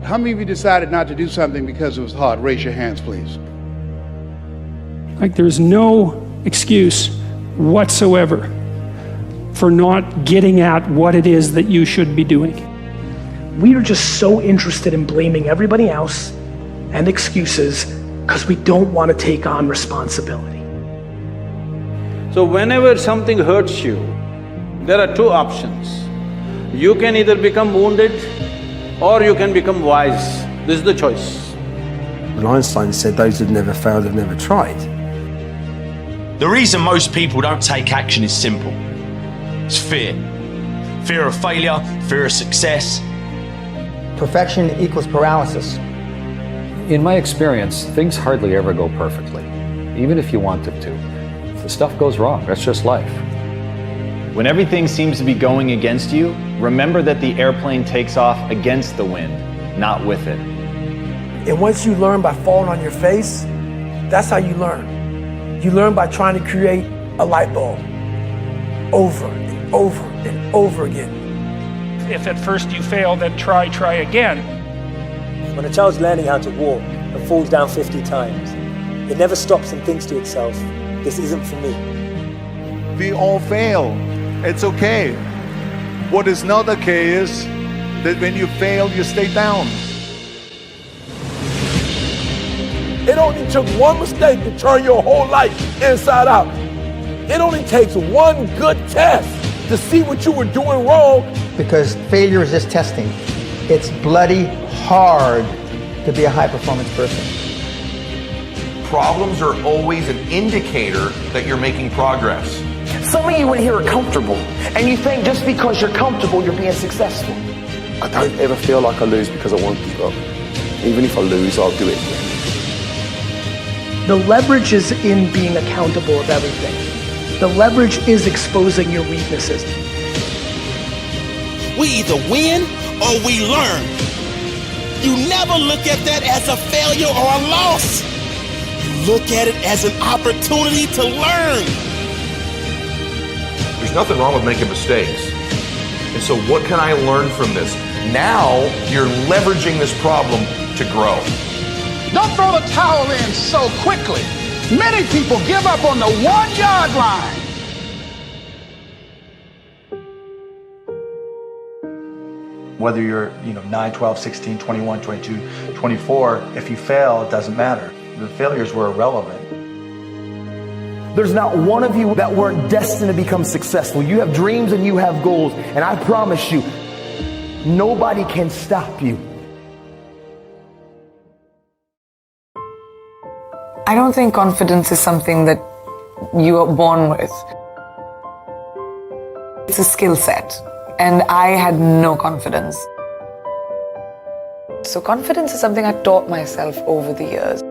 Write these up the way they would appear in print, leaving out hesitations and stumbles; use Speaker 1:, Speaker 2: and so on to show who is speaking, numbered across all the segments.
Speaker 1: How many of you decided not to do something because it was hard? Raise your hands, please.
Speaker 2: Like, there's no excuse whatsoever for not getting at what it is that you should be doing.
Speaker 3: We are just so interested in blaming everybody else and excuses because we don't want to take on responsibility.
Speaker 4: So whenever something hurts you, there are two options. You can either become wounded or you can become wise. This is the choice.
Speaker 5: When Einstein said those who've never failed have never tried.
Speaker 6: The reason most people don't take action is simple. It's fear. Fear of failure, fear of success.
Speaker 7: Perfection equals paralysis.
Speaker 8: In my experience, things hardly ever go perfectly, even if you want them to. If the stuff goes wrong, that's just life.
Speaker 9: When everything seems to be going against you, remember that the airplane takes off against the wind, not with it.
Speaker 10: And once you learn by falling on your face, that's how you learn. You learn by trying to create a light bulb over and over and over again.
Speaker 2: If at first you fail, then try again.
Speaker 11: When a child's learning how to walk and falls down 50 times, it never stops and thinks to itself, this isn't for me.
Speaker 12: We all fail. It's okay. What is not okay is that when you fail, you stay down.
Speaker 10: It only took one mistake to turn your whole life inside out. It only takes one good test to see what you were doing wrong.
Speaker 7: Because failure is just testing. It's bloody hard to be a high-performance person.
Speaker 13: Problems are always an indicator that you're making progress.
Speaker 14: Some of you in here are comfortable, and you think just because you're comfortable, you're being successful.
Speaker 5: I don't ever feel like I lose because I won't give up. Even if I lose, I'll do it again.
Speaker 3: The leverage is in being accountable of everything. The leverage is exposing your weaknesses.
Speaker 15: We either win or we learn. You never look at that as a failure or a loss. You look at it as an opportunity to learn.
Speaker 13: There's nothing wrong with making mistakes. And so what can I learn from this? Now you're leveraging this problem to grow.
Speaker 1: Don't throw the towel in so quickly. Many people give up on the 1-yard line.
Speaker 16: Whether you're 9, 12, 16, 21, 22, 24, if you fail, it doesn't matter. The failures were irrelevant.
Speaker 14: There's not one of you that weren't destined to become successful. You have dreams and you have goals, and I promise you, nobody can stop you.
Speaker 17: I don't think confidence is something that you are born with. It's a skill set, and I had no confidence. So confidence is something I taught myself over the years.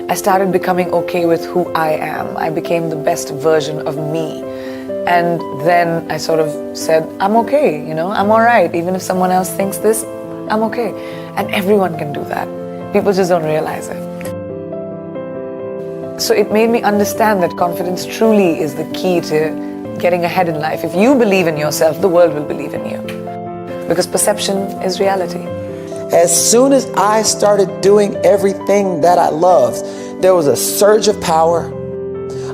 Speaker 17: I started becoming okay with who I am. I became the best version of me. And then I sort of said, I'm okay, I'm all right. Even if someone else thinks this, I'm okay. And everyone can do that. People just don't realize it. So it made me understand that confidence truly is the key to getting ahead in life. If you believe in yourself, the world will believe in you. Because perception is reality.
Speaker 18: As soon as I started doing everything that I loved, there was a surge of power,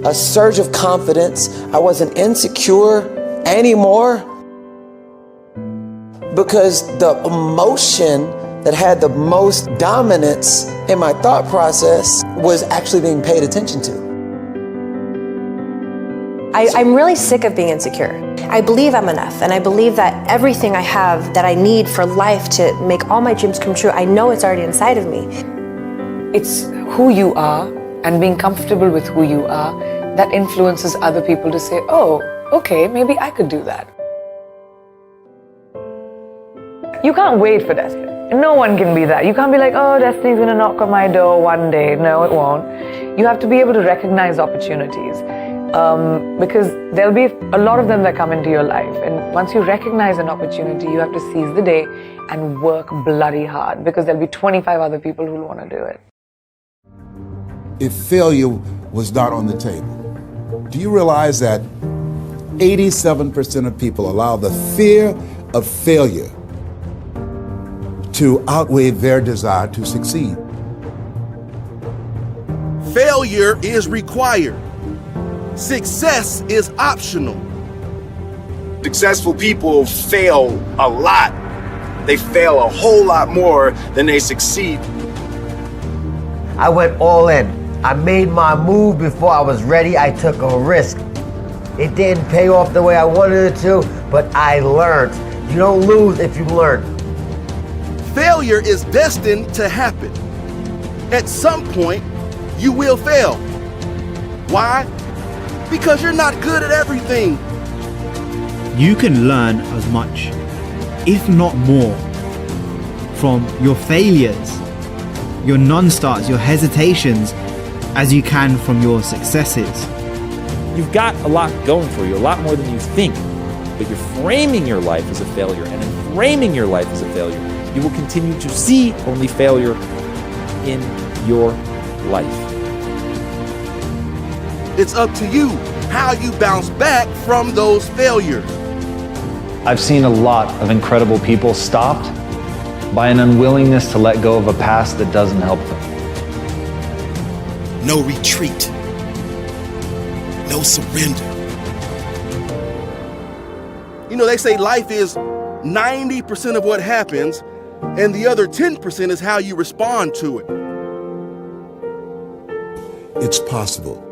Speaker 18: a surge of confidence. I wasn't insecure anymore because the emotion that had the most dominance in my thought process was actually being paid attention to.
Speaker 19: I'm really sick of being insecure. I believe I'm enough, and I believe that everything I have that I need for life to make all my dreams come true, I know it's already inside of me.
Speaker 17: It's who you are and being comfortable with who you are that influences other people to say, oh, okay, maybe I could do that. You can't wait for destiny. No one can be that. You can't be like, oh, destiny's gonna knock on my door one day. No, it won't. You have to be able to recognize opportunities because there'll be a lot of them that come into your life. And once you recognize an opportunity, you have to seize the day and work bloody hard because there'll be 25 other people who'll want to do it.
Speaker 20: If failure was not on the table, do you realize that 87% of people allow the fear of failure to outweigh their desire to succeed.
Speaker 15: Failure is required. Success is optional.
Speaker 5: Successful people fail a lot. They fail a whole lot more than they succeed.
Speaker 21: I went all in. I made my move before I was ready. I took a risk. It didn't pay off the way I wanted it to, but I learned. You don't lose if you learn.
Speaker 15: Failure is destined to happen. At some point, you will fail. Why? Because you're not good at everything.
Speaker 22: You can learn as much, if not more, from your failures, your non-starts, your hesitations, as you can from your successes.
Speaker 23: You've got a lot going for you, a lot more than you think, but you're framing your life as a failure, and in framing your life as a failure, you will continue to see only failure in your life.
Speaker 15: It's up to you how you bounce back from those failures.
Speaker 9: I've seen a lot of incredible people stopped by an unwillingness to let go of a past that doesn't help them.
Speaker 15: No retreat. No surrender. You know, they say life is 90% of what happens, and the other 10% is how you respond to it.
Speaker 20: It's possible.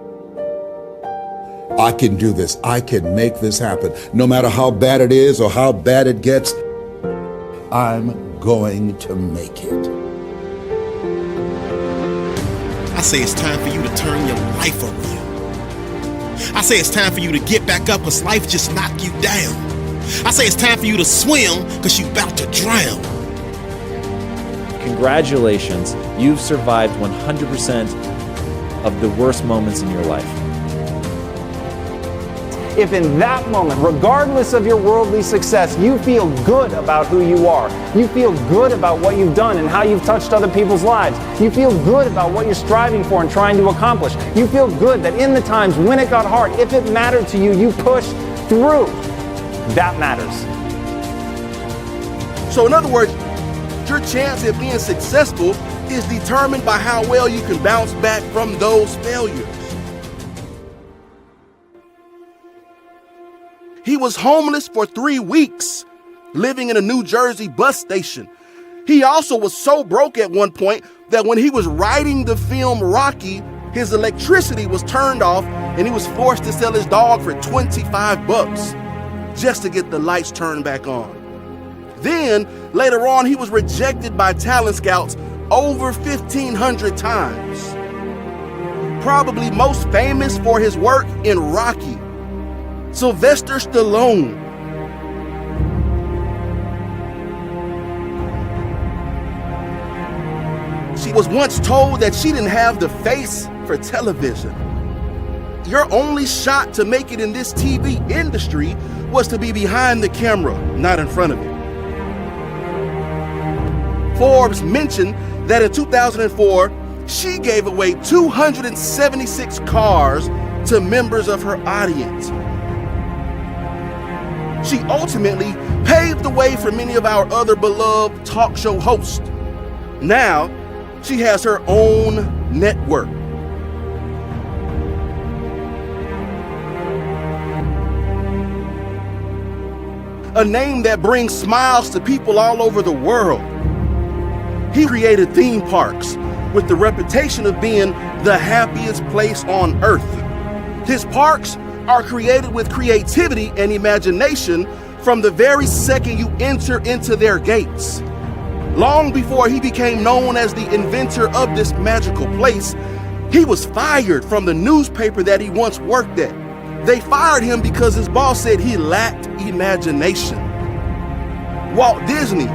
Speaker 20: I can do this. I can make this happen. No matter how bad it is or how bad it gets, I'm going to make it.
Speaker 15: I say it's time for you to turn your life around. I say it's time for you to get back up because life just knocked you down. I say it's time for you to swim because you're about to drown.
Speaker 23: Congratulations, you've survived 100% of the worst moments in your life.
Speaker 9: If in that moment, regardless of your worldly success, you feel good about who you are, you feel good about what you've done and how you've touched other people's lives, you feel good about what you're striving for and trying to accomplish, you feel good that in the times when it got hard, if it mattered to you, you pushed through. That matters.
Speaker 15: So in other words, your chance at being successful is determined by how well you can bounce back from those failures. He was homeless for 3 weeks, living in a New Jersey bus station. He also was so broke at one point that when he was writing the film Rocky, his electricity was turned off and he was forced to sell his dog for $25 just to get the lights turned back on. Then, later on, he was rejected by talent scouts over 1,500 times. Probably most famous for his work in Rocky, Sylvester Stallone. She was once told that she didn't have the face for television. Your only shot to make it in this TV industry was to be behind the camera, not in front of it. Forbes mentioned that in 2004, she gave away 276 cars to members of her audience. She ultimately paved the way for many of our other beloved talk show hosts. Now, she has her own network. A name that brings smiles to people all over the world. He created theme parks with the reputation of being the happiest place on earth. His parks are created with creativity and imagination from the very second you enter into their gates. Long before he became known as the inventor of this magical place, he was fired from the newspaper that he once worked at. They fired him because his boss said he lacked imagination. Walt Disney,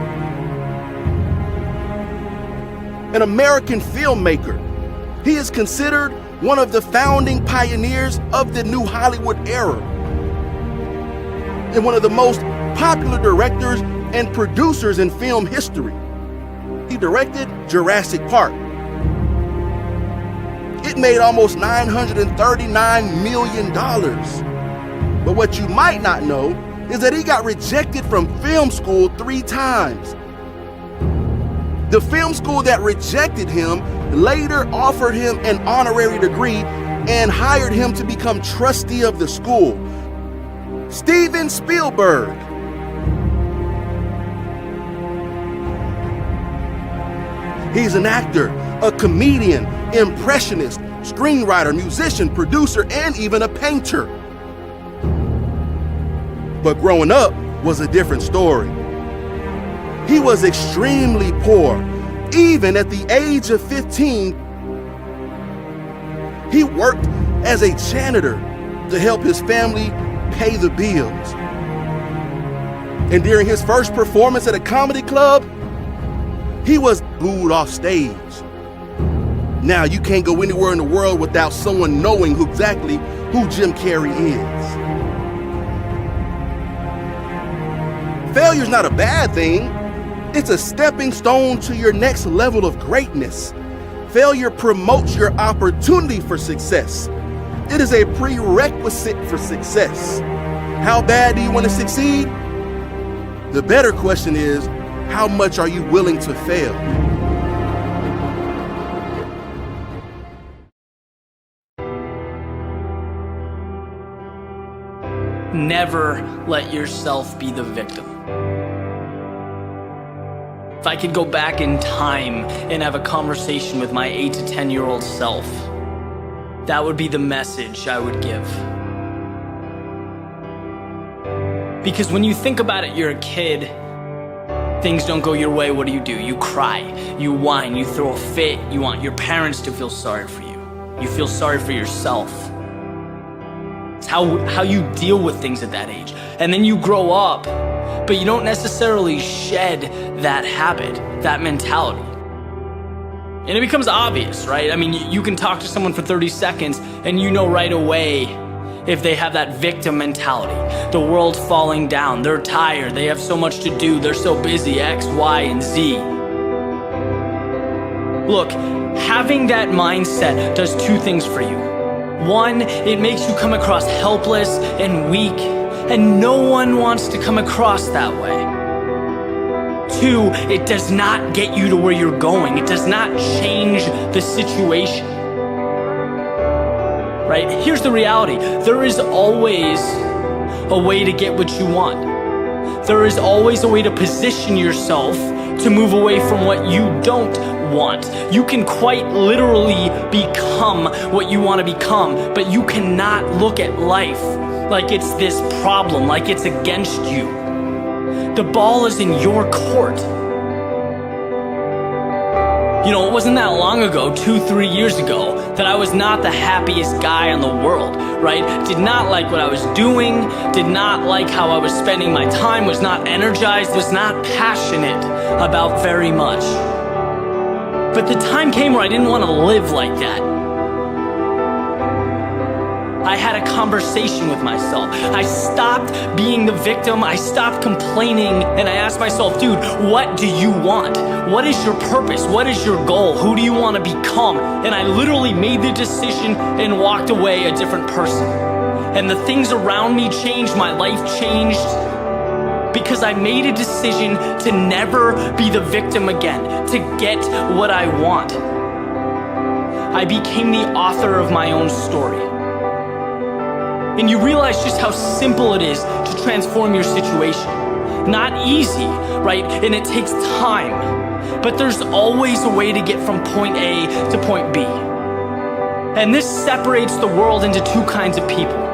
Speaker 15: an American filmmaker, he is considered one of the founding pioneers of the new Hollywood era, and one of the most popular directors and producers in film history. He directed Jurassic Park. It made almost $939 million. But what you might not know is that he got rejected from film school 3 times. The film school that rejected him later offered him an honorary degree and hired him to become trustee of the school. Steven Spielberg. He's an actor, a comedian, impressionist, screenwriter, musician, producer, and even a painter. But growing up was a different story. He was extremely poor. Even at the age of 15, he worked as a janitor to help his family pay the bills. And during his first performance at a comedy club, he was booed off stage. Now you can't go anywhere in the world without someone knowing exactly who Jim Carrey is. Failure's not a bad thing. It's a stepping stone to your next level of greatness. Failure promotes your opportunity for success. It is a prerequisite for success. How bad do you want to succeed? The better question is, how much are you willing to fail?
Speaker 4: Never let yourself be the victim. If I could go back in time and have a conversation with my 8 to 10-year-old self, that would be the message I would give. Because when you think about it, you're a kid, things don't go your way, what do? You cry, you whine, you throw a fit, you want your parents to feel sorry for you. You feel sorry for yourself. It's how you deal with things at that age. And then you grow up, but you don't necessarily shed that habit, that mentality. And it becomes obvious, right? I mean, you can talk to someone for 30 seconds and you know right away if they have that victim mentality. The world's falling down, they're tired, they have so much to do, they're so busy, X, Y, and Z. Look, having that mindset does two things for you. One, it makes you come across helpless and weak, and no one wants to come across that way. Two, it does not get you to where you're going. It does not change the situation. Right? Here's the reality. There is always a way to get what you want. There is always a way to position yourself to move away from what you don't want. You can quite literally become what you want to become, but you cannot look at life like it's this problem, like it's against you. The ball is in your court. You know, it wasn't that long ago, 2-3 years ago, that I was not the happiest guy in the world, right? Did not like what I was doing, did not like how I was spending my time, was not energized, was not passionate about very much. But the time came where I didn't want to live like that. I had a conversation with myself. I stopped being the victim. I stopped complaining. And I asked myself, dude, what do you want? What is your purpose? What is your goal? Who do you want to become? And I literally made the decision and walked away a different person. And the things around me changed. My life changed. Because I made a decision to never be the victim again, to get what I want. I became the author of my own story. And you realize just how simple it is to transform your situation. Not easy, right? And it takes time. But there's always a way to get from point A to point B. And this separates the world into two kinds of people.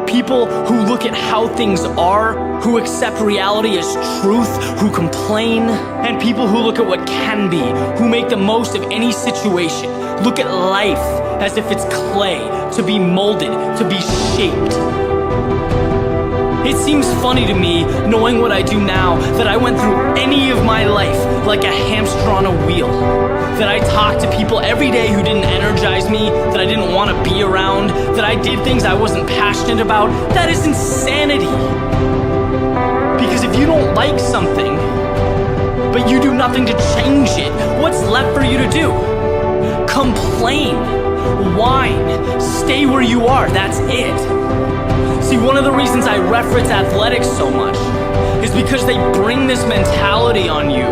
Speaker 4: People who look at how things are, who accept reality as truth, who complain, and people who look at what can be, who make the most of any situation, look at life as if it's clay, to be molded, to be shaped. It seems funny to me, knowing what I do now, that I went through any of my life like a hamster on a wheel. That I talked to people every day who didn't energize me, that I didn't want to be around, that I did things I wasn't passionate about. That is insanity. Because if you don't like something, but you do nothing to change it, what's left for you to do? Complain, whine, stay where you are, that's it. See, one of the reasons I reference athletics so much is because they bring this mentality on you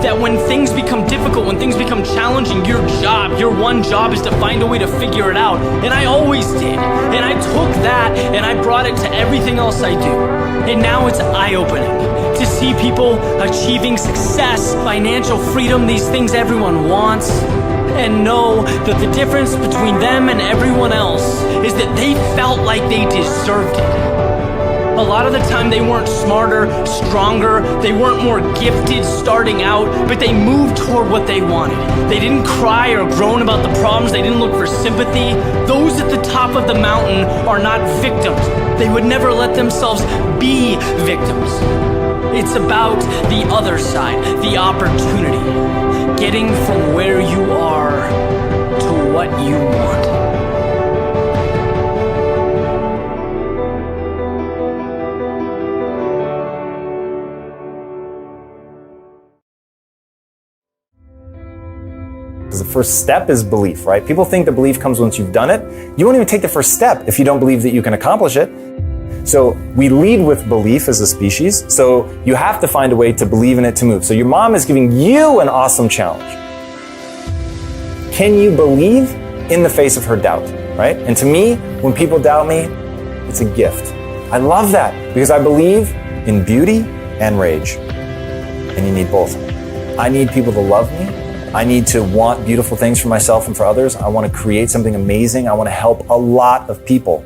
Speaker 4: that when things become difficult, when things become challenging, your one job is to find a way to figure it out. And I always did. And I took that and I brought it to everything else I do. And now it's eye-opening to see people achieving success, financial freedom, these things everyone wants, and know that the difference between them and everyone else is that they felt like they deserved it. A lot of the time they weren't smarter, stronger, they weren't more gifted starting out, but they moved toward what they wanted. They didn't cry or groan about the problems, they didn't look for sympathy. Those at the top of the mountain are not victims. They would never let themselves be victims. It's about the other side, the opportunity. Getting from where you are to what you want.
Speaker 9: Because the first step is belief, right? People think the belief comes once you've done it. You won't even take the first step if you don't believe that you can accomplish it. So we lead with belief as a species. So you have to find a way to believe in it to move. So your mom is giving you an awesome challenge. Can you believe in the face of her doubt, right? And to me, when people doubt me, it's a gift. I love that because I believe in beauty and rage. And you need both. I need people to love me. I need to want beautiful things for myself and for others. I want to create something amazing. I want to help a lot of people.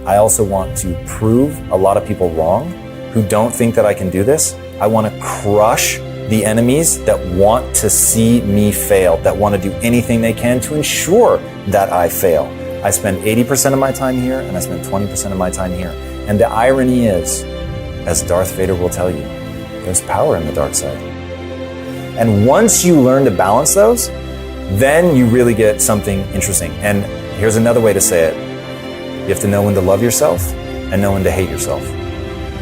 Speaker 9: I also want to prove a lot of people wrong who don't think that I can do this. I want to crush the enemies that want to see me fail, that want to do anything they can to ensure that I fail. I spend 80% of my time here and I spend 20% of my time here. And the irony is, as Darth Vader will tell you, there's power in the dark side. And once you learn to balance those, then you really get something interesting. And here's another way to say it. You have to know when to love yourself and know when to hate yourself.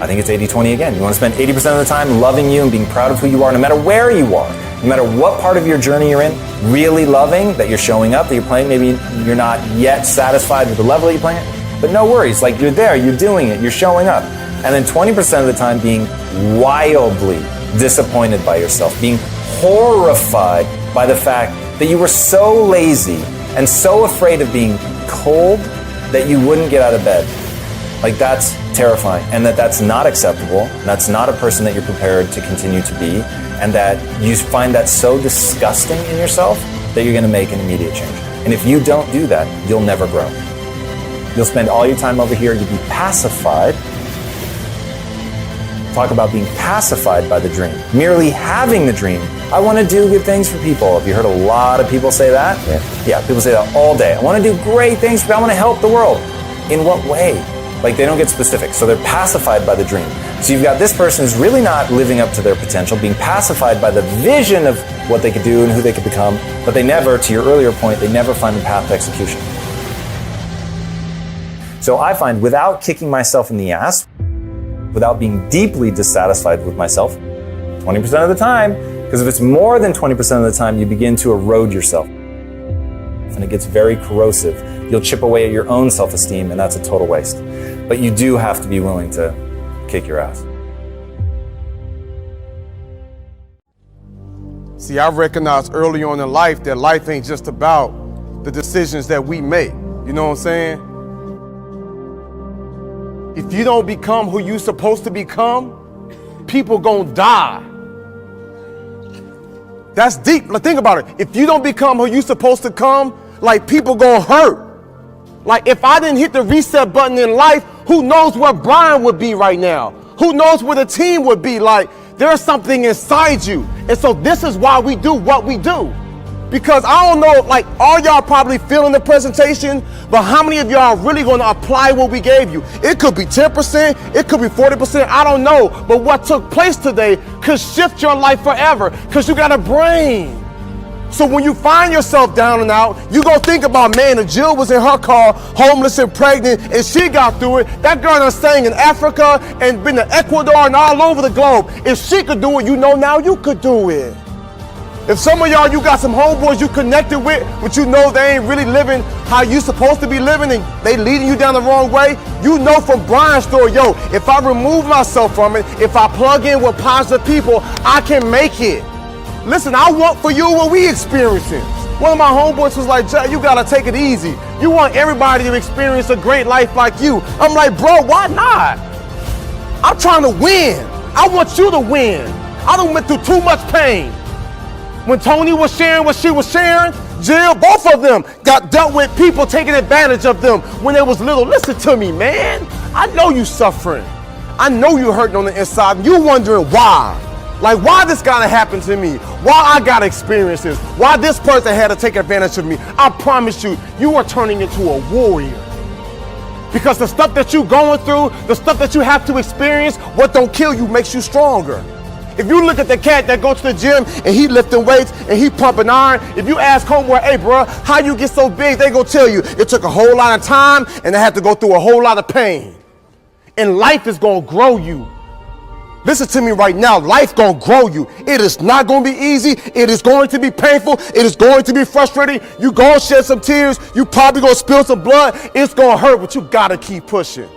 Speaker 9: I think it's 80-20 again. You want to spend 80% of the time loving you and being proud of who you are, no matter where you are, no matter what part of your journey you're in, really loving that you're showing up, that you're playing. Maybe you're not yet satisfied with the level that you're playing it, but no worries. Like you're there, you're doing it, you're showing up. And then 20% of the time being wildly disappointed by yourself, being horrified by the fact that you were so lazy and so afraid of being cold that you wouldn't get out of bed. Like that's terrifying, and that's not acceptable. That's not a person that you're prepared to continue to be, and that you find that so disgusting in yourself that you're gonna make an immediate change. And if you don't do that, you'll never grow. You'll spend all your time over here, you'll be pacified. Talk about being pacified by the dream. Merely having the dream. I want to do good things for people. Have you heard a lot of people say that? Yeah, people say that all day. I want to do great things for people. I want to help the world. In what way? Like they don't get specific. So they're pacified by the dream. So you've got this person who's really not living up to their potential, being pacified by the vision of what they could do and who they could become, but they never, to your earlier point, they never find the path to execution. So I find without kicking myself in the ass, without being deeply dissatisfied with myself, 20% of the time, because if it's more than 20% of the time, you begin to erode yourself. And it gets very corrosive. You'll chip away at your own self-esteem, and that's a total waste. But you do have to be willing to kick your ass.
Speaker 2: See, I recognized early on in life that life ain't just about the decisions that we make. You know what I'm saying? If you don't become who you're supposed to become, people gonna die. That's deep. Like, think about it. If you don't become who you're supposed to come, like, people gonna hurt. Like, if I didn't hit the reset button in life, who knows where Brian would be right now? Who knows where the team would be? Like, there's something inside you. And so this is why we do what we do. Because I don't know, like, all y'all probably feeling the presentation, but how many of y'all are really going to apply what we gave you? It could be 10%, it could be 40%, I don't know. But what took place today could shift your life forever because you got a brain. So when you find yourself down and out, you go think about, man, if Jill was in her car, homeless and pregnant, and she got through it, that girl done sang in Africa and been to Ecuador and all over the globe. If she could do it, you know now you could do it. If some of y'all, you got some homeboys you connected with, but you know they ain't really living how you supposed to be living and they leading you down the wrong way, you know from Brian's story, yo, if I remove myself from it, if I plug in with positive people, I can make it. Listen, I want for you what we experiencing. One of my homeboys was like, Jay, you gotta take it easy. You want everybody to experience a great life like you. I'm like, bro, why not? I'm trying to win. I want you to win. I done went through too much pain. When Tony was sharing what she was sharing, Jill, both of them got dealt with people taking advantage of them when they was little. Listen to me, man. I know you suffering. I know you hurting on the inside. And you wondering why. Like, why this gotta happen to me? Why I gotta experience this? Why this person had to take advantage of me? I promise you, you are turning into a warrior. Because the stuff that you're going through, the stuff that you have to experience, what don't kill you makes you stronger. If you look at the cat that goes to the gym and he lifting weights and he pumping iron, if you ask homeboy, hey bro, how you get so big? They gonna tell you it took a whole lot of time and they had to go through a whole lot of pain. And life is gonna grow you. Listen to me right now, life gonna grow you. It is not gonna be easy. It is going to be painful. It is going to be frustrating. You gonna shed some tears. You probably gonna spill some blood. It's gonna hurt, but you gotta keep pushing.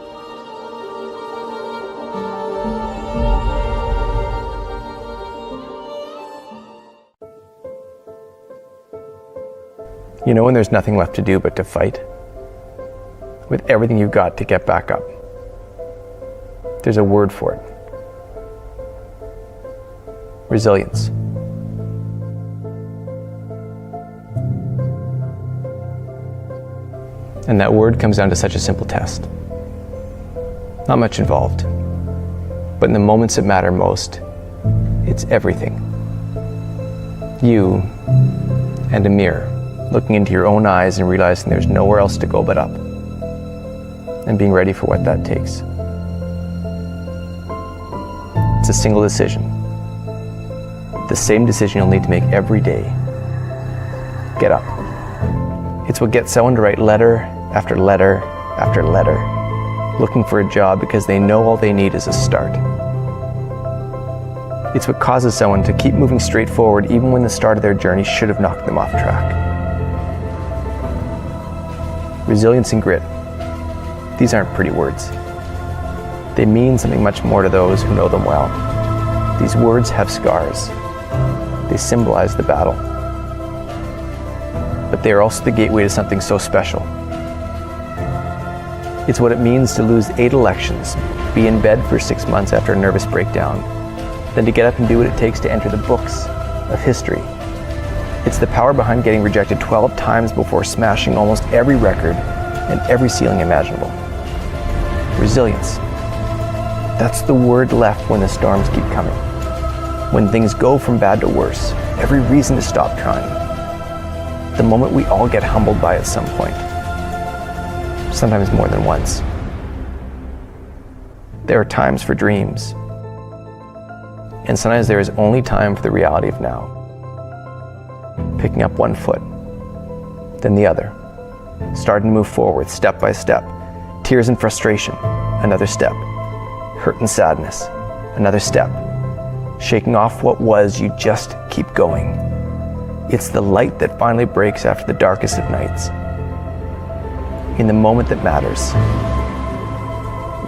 Speaker 6: You know when there's nothing left to do but to fight? With everything you've got to get back up. There's a word for it. Resilience. And that word comes down to such a simple test. Not much involved. But in the moments that matter most, it's everything. You and a mirror, looking into your own eyes and realizing there's nowhere else to go but up. And being ready for what that takes. It's a single decision. The same decision you'll need to make every day. Get up. It's what gets someone to write letter after letter after letter, looking for a job because they know all they need is a start. It's what causes someone to keep moving straight forward even when the start of their journey should have knocked them off track. Resilience and grit. These aren't pretty words. They mean something much more to those who know them well. These words have scars. They symbolize the battle. But they are also the gateway to something so special. It's what it means to lose 8 elections, be in bed for 6 months after a nervous breakdown, then to get up and do what it takes to enter the books of history. It's the power behind getting rejected 12 times before smashing almost every record and every ceiling imaginable. Resilience. That's the word left when the storms keep coming. When things go from bad to worse, every reason to stop trying. The moment we all get humbled by at some point. Sometimes more than once. There are times for dreams. And sometimes there is only time for the reality of now. Picking up one foot, then the other. Starting to move forward step by step. Tears and frustration, another step. Hurt and sadness, another step. Shaking off what was, you just keep going. It's the light that finally breaks after the darkest of nights. In the moment that matters.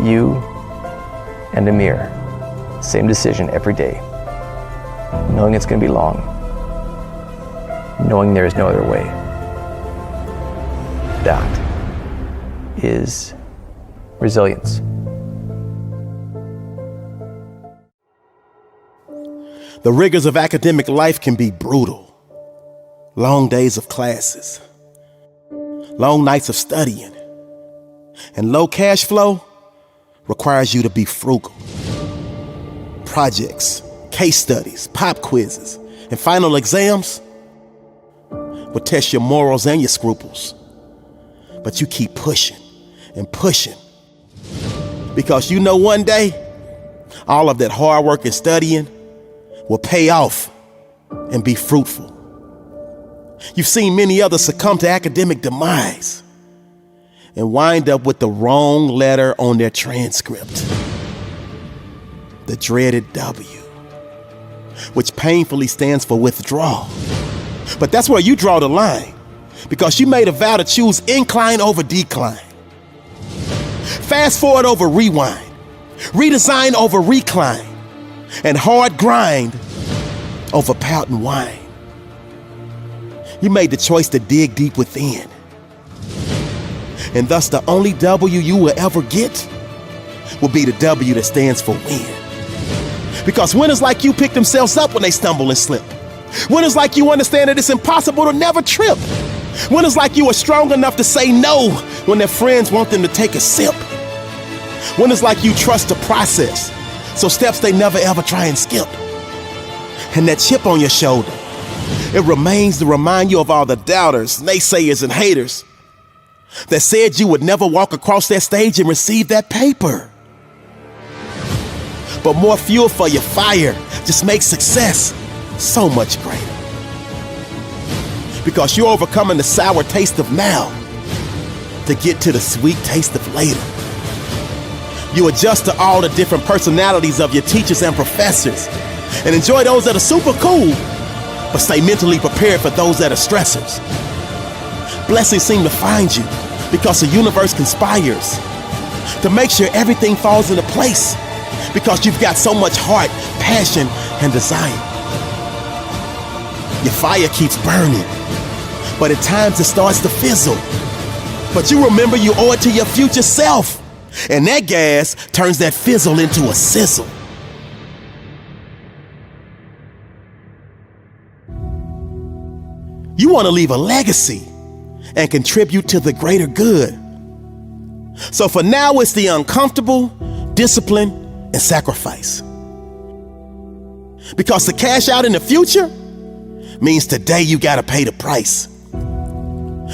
Speaker 6: You and a mirror. Same decision every day. Knowing it's going to be long. Knowing there is no other way. That is resilience.
Speaker 15: The rigors of academic life can be brutal. Long days of classes, long nights of studying, and low cash flow requires you to be frugal. Projects, case studies, pop quizzes, and final exams will test your morals and your scruples. But you keep pushing and pushing because you know one day all of that hard work and studying will pay off and be fruitful. You've seen many others succumb to academic demise and wind up with the wrong letter on their transcript. The dreaded W, which painfully stands for withdrawal. But that's where you draw the line, because you made a vow to choose incline over decline. Fast forward over rewind, redesign over recline, and hard grind over pouting wine. You made the choice to dig deep within. And thus the only W you will ever get will be the W that stands for win. Because winners like you pick themselves up when they stumble and slip. Winners like you understand that it's impossible to never trip. Winners like you are strong enough to say no when their friends want them to take a sip. Winners like you trust the process, so steps they never ever try and skip. And that chip on your shoulder, it remains to remind you of all the doubters, naysayers, and haters that said you would never walk across that stage and receive that paper. But more fuel for your fire just makes success so much greater. Because you're overcoming the sour taste of now to get to the sweet taste of later. You adjust to all the different personalities of your teachers and professors and enjoy those that are super cool, but stay mentally prepared for those that are stressors. Blessings seem to find you because the universe conspires to make sure everything falls into place because you've got so much heart, passion, and desire. Your fire keeps burning, but at times it starts to fizzle. But you remember you owe it to your future self, and that gas turns that fizzle into a sizzle. You want to leave a legacy and contribute to the greater good. So for now, it's the uncomfortable, discipline, and sacrifice. Because to cash out in the future means today you got to pay the price.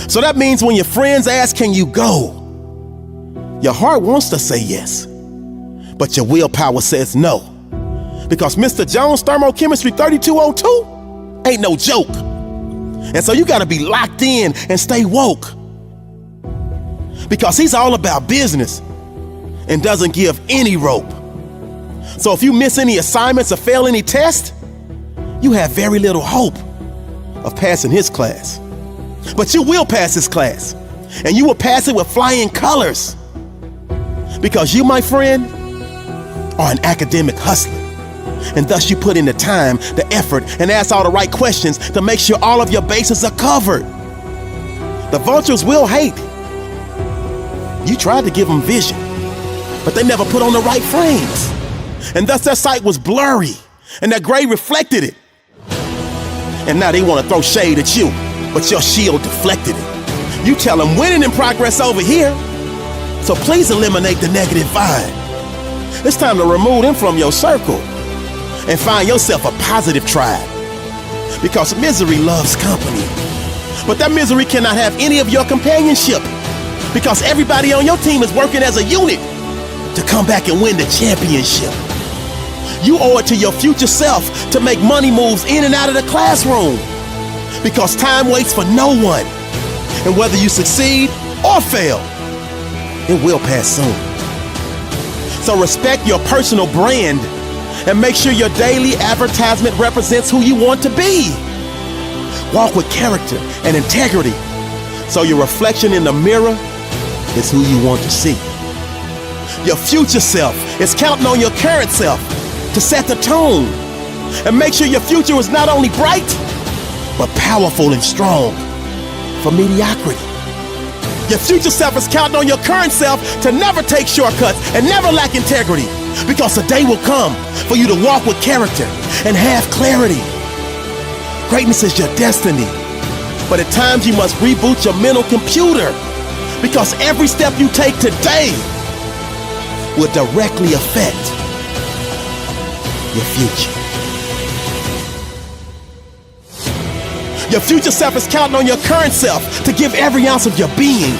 Speaker 15: So that means when your friends ask, can you go? Your heart wants to say yes, but your willpower says no. Because Mr. Jones' thermochemistry 3202 ain't no joke. And so you gotta be locked in and stay woke. Because he's all about business and doesn't give any rope. So if you miss any assignments or fail any test, you have very little hope of passing his class. But you will pass his class, and you will pass it with flying colors. Because you, my friend, are an academic hustler. And thus you put in the time, the effort, and ask all the right questions to make sure all of your bases are covered. The vultures will hate. You tried to give them vision, but they never put on the right frames. And thus their sight was blurry, and their gray reflected it. And now they want to throw shade at you, but your shield deflected it. You tell them winning in progress over here, so please eliminate the negative vibe. It's time to remove them from your circle and find yourself a positive tribe. Because misery loves company. But that misery cannot have any of your companionship. Because everybody on your team is working as a unit to come back and win the championship. You owe it to your future self to make money moves in and out of the classroom. Because time waits for no one. And whether you succeed or fail, it will pass soon. So respect your personal brand and make sure your daily advertisement represents who you want to be. Walk with character and integrity so your reflection in the mirror is who you want to see. Your future self is counting on your current self to set the tone and make sure your future is not only bright, but powerful and strong for mediocrity. Your future self is counting on your current self to never take shortcuts and never lack integrity, because a day will come for you to walk with character and have clarity. Greatness is your destiny, but at times you must reboot your mental computer, because every step you take today will directly affect your future. Your future self is counting on your current self to give every ounce of your being,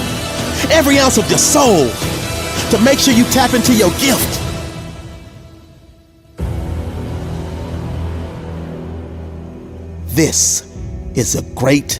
Speaker 15: every ounce of your soul, to make sure you tap into your gift. This is a great